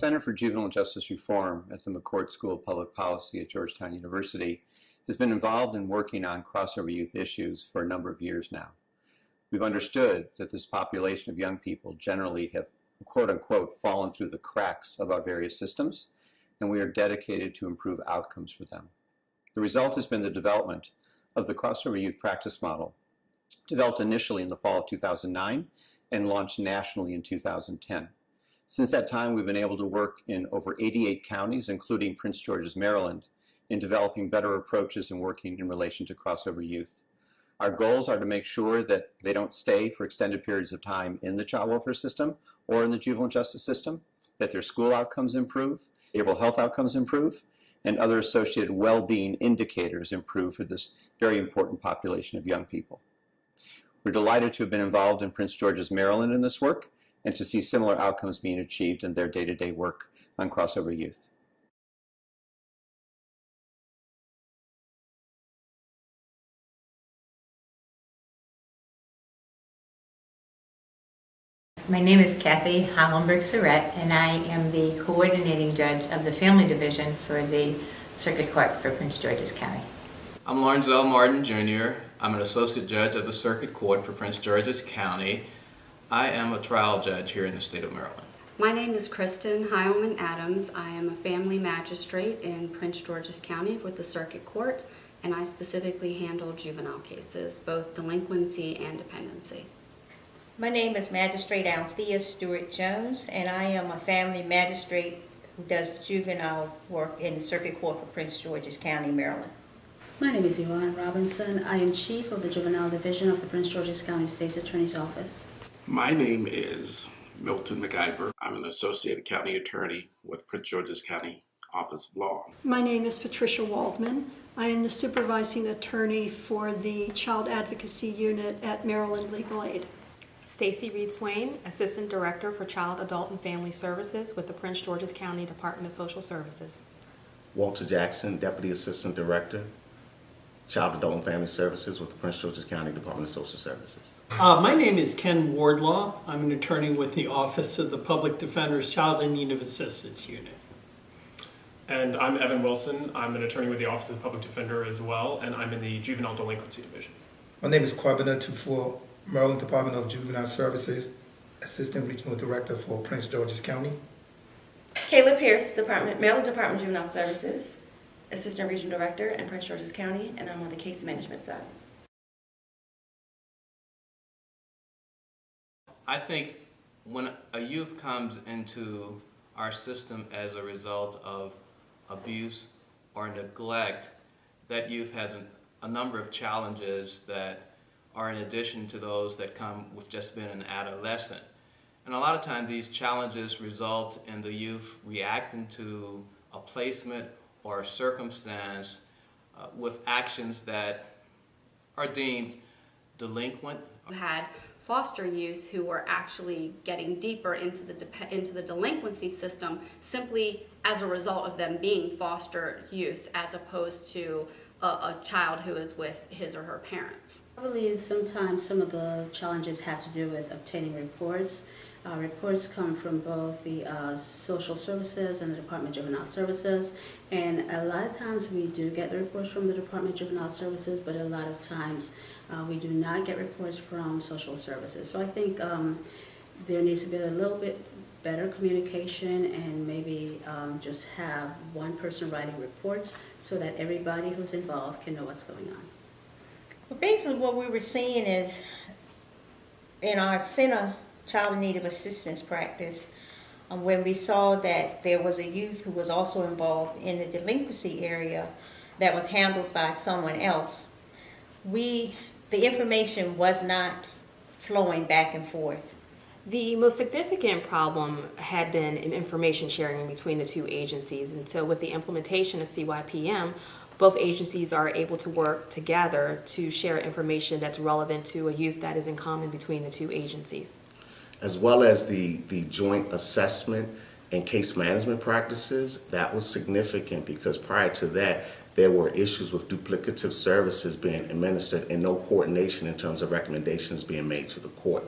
Center for Juvenile Justice Reform at the McCourt School of Public Policy at Georgetown University has been involved in working on crossover youth issues for a number of years now. We've understood that this population of young people generally have, quote unquote, fallen through the cracks of our various systems, and we are dedicated to improve outcomes for them. The result has been the development of the crossover youth practice model, developed initially in the fall of 2009 and launched nationally in 2010. Since that time, we've been able to work in over 88 counties, including Prince George's, Maryland, in developing better approaches and working in relation to crossover youth. Our goals are to make sure that they don't stay for extended periods of time in the child welfare system or in the juvenile justice system, that their school outcomes improve, behavioral health outcomes improve, and other associated well-being indicators improve for this very important population of young people. We're delighted to have been involved in Prince George's, Maryland in this work, and to see similar outcomes being achieved in their day-to-day work on crossover youth. My name is Kathy Hollenberg-Surrett, and I am the coordinating judge of the Family Division for the Circuit Court for Prince George's County. I'm Lawrence L. Martin, Jr. I'm an associate judge of the Circuit Court for Prince George's County. I am a trial judge here in the state of Maryland. My name is Kristen Heilman Adams. I am a family magistrate in Prince George's County with the Circuit Court, and I specifically handle juvenile cases, both delinquency and dependency. My name is Magistrate Althea Stewart Jones, and I am a family magistrate who does juvenile work in the Circuit Court for Prince George's County, Maryland. My name is Yvonne Robinson. I am Chief of the Juvenile Division of the Prince George's County State's Attorney's Office. My name is Milton McIver. I'm an Associate County Attorney with Prince George's County Office of Law. My name is Patricia Waldman. I am the Supervising Attorney for the Child Advocacy Unit at Maryland Legal Aid. Stacy Reed Swain, Assistant Director for Child, Adult, and Family Services with the Prince George's County Department of Social Services. Walter Jackson, Deputy Assistant Director, Child, Adult, and Family Services with the Prince George's County Department of Social Services. My name is Ken Wardlaw. I'm an attorney with the Office of the Public Defender's Child in Need of Assistance Unit. And I'm Evan Wilson. I'm an attorney with the Office of the Public Defender as well, and I'm in the Juvenile Delinquency Division. My name is Kwabena Tufo, Maryland Department of Juvenile Services, Assistant Regional Director for Prince George's County. Kayla Pierce, Maryland Department of Juvenile Services, Assistant Regional Director in Prince George's County, and I'm on the case management side. I think when a youth comes into our system as a result of abuse or neglect, that youth has a number of challenges that are in addition to those that come with just being an adolescent. And a lot of times these challenges result in the youth reacting to a placement or a circumstance with actions that are deemed delinquent. We had foster youth who were actually getting deeper into the delinquency system simply as a result of them being foster youth as opposed to a child who is with his or her parents. I believe sometimes some of the challenges have to do with obtaining reports. Reports come from both the social services and the Department of Juvenile Services, and a lot of times we do get the reports from the Department of Juvenile Services, but a lot of times we do not get reports from social services. So I think there needs to be a little bit better communication and maybe just have one person writing reports so that everybody who's involved can know what's going on. Well, basically what we were seeing is in our center child in need of assistance practice, when we saw that there was a youth who was also involved in the delinquency area that was handled by someone else, the information was not flowing back and forth. The most significant problem had been in information sharing between the two agencies, and so with the implementation of CYPM, both agencies are able to work together to share information that's relevant to a youth that is in common between the two agencies. As well as the joint assessment and case management practices, that was significant because prior to that, there were issues with duplicative services being administered and no coordination in terms of recommendations being made to the court.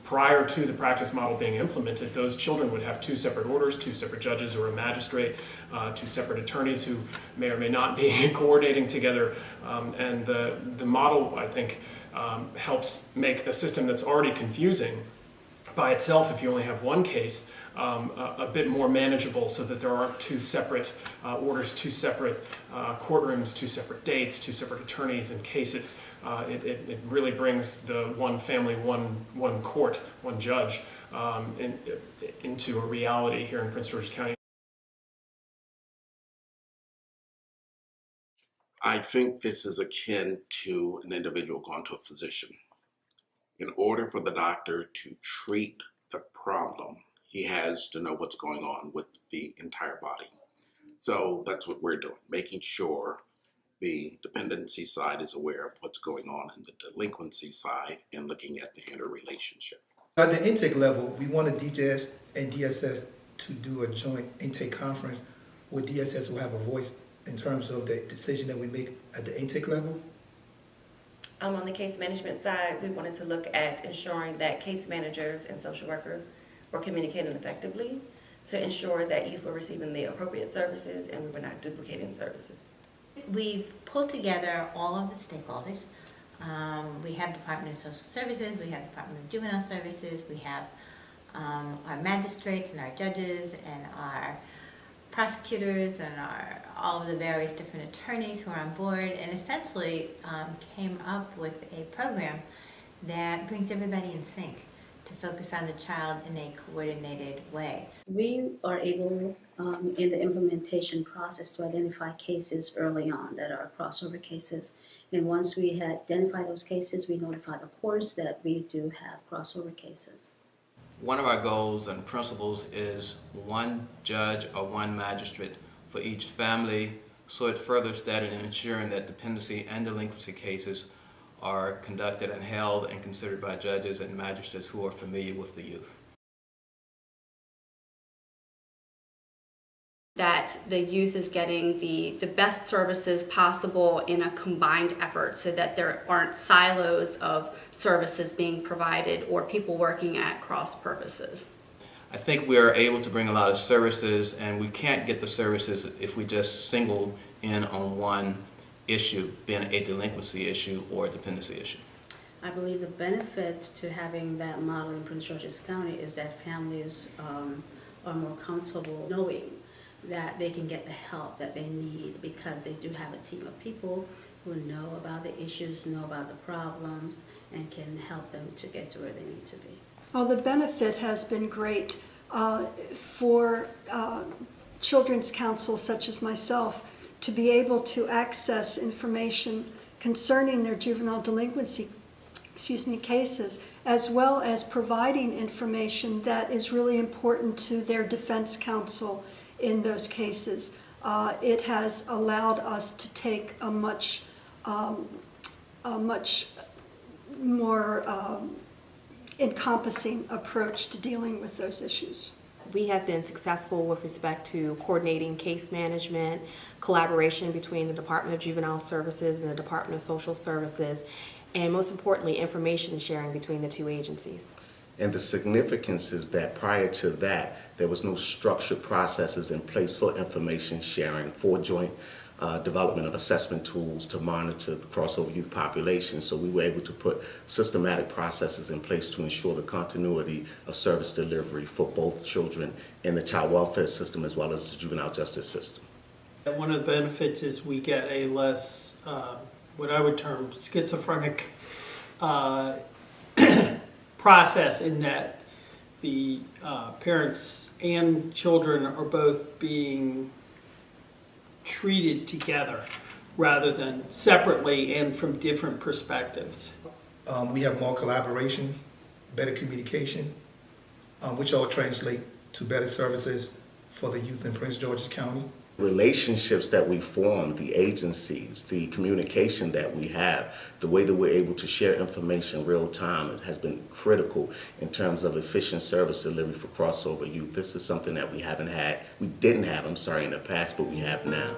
Prior to the practice model being implemented, those children would have 2 separate orders, 2 separate judges or a magistrate, 2 separate attorneys who may or may not be coordinating together. And the model, I think, helps make a system that's already confusing by itself, if you only have one case, a bit more manageable, so that there aren't 2 separate orders, 2 separate courtrooms, 2 separate dates, 2 separate attorneys and cases. It really brings the one family, one court, one judge into a reality here in Prince George's County. I think this is akin to an individual going to a physician. In order for the doctor to treat the problem, he has to know what's going on with the entire body. So that's what we're doing, making sure the dependency side is aware of what's going on in the delinquency side and looking at the interrelationship. At the intake level, we wanted DJS and DSS to do a joint intake conference where DSS will have a voice in terms of the decision that we make at the intake level. On the case management side, we wanted to look at ensuring that case managers and social workers were communicating effectively to ensure that youth were receiving the appropriate services and we were not duplicating services. We've pulled together all of the stakeholders. We have Department of Social Services, we have Department of Juvenile Services, we have our magistrates and our judges and our prosecutors and all of the various different attorneys who are on board, and essentially came up with a program that brings everybody in sync to focus on the child in a coordinated way. We are able in the implementation process to identify cases early on that are crossover cases. And once we had identified those cases, we notify the courts that we do have crossover cases. One of our goals and principles is one judge or one magistrate for each family, so it furthers that in ensuring that dependency and delinquency cases are conducted and held and considered by judges and magistrates who are familiar with the youth. That the youth is getting the best services possible in a combined effort, so that there aren't silos of services being provided or people working at cross purposes. I think we are able to bring a lot of services, and we can't get the services if we just single in on one issue, being a delinquency issue or a dependency issue. I believe the benefit to having that model in Prince George's County is that families are more comfortable knowing that they can get the help that they need, because they do have a team of people who know about the issues, know about the problems, and can help them to get to where they need to be. Well, the benefit has been great for children's counsel such as myself to be able to access information concerning their juvenile delinquency cases, as well as providing information that is really important to their defense counsel in those cases. It has allowed us to take a much more encompassing approach to dealing with those issues. We have been successful with respect to coordinating case management, collaboration between the Department of Juvenile Services and the Department of Social Services, and most importantly, information sharing between the 2 agencies. And the significance is that prior to that, there was no structured processes in place for information sharing, for joint development of assessment tools to monitor the crossover youth population. So we were able to put systematic processes in place to ensure the continuity of service delivery for both children in the child welfare system as well as the juvenile justice system. One of the benefits is we get a less, what I would term schizophrenic process, in that the parents and children are both being treated together rather than separately and from different perspectives. We have more collaboration, better communication, which all translate to better services for the youth in Prince George's County. Relationships that we form, the agencies, the communication that we have, the way that we're able to share information real time, it has been critical in terms of efficient service delivery for crossover youth. This is something that we didn't have in the past, but we have now.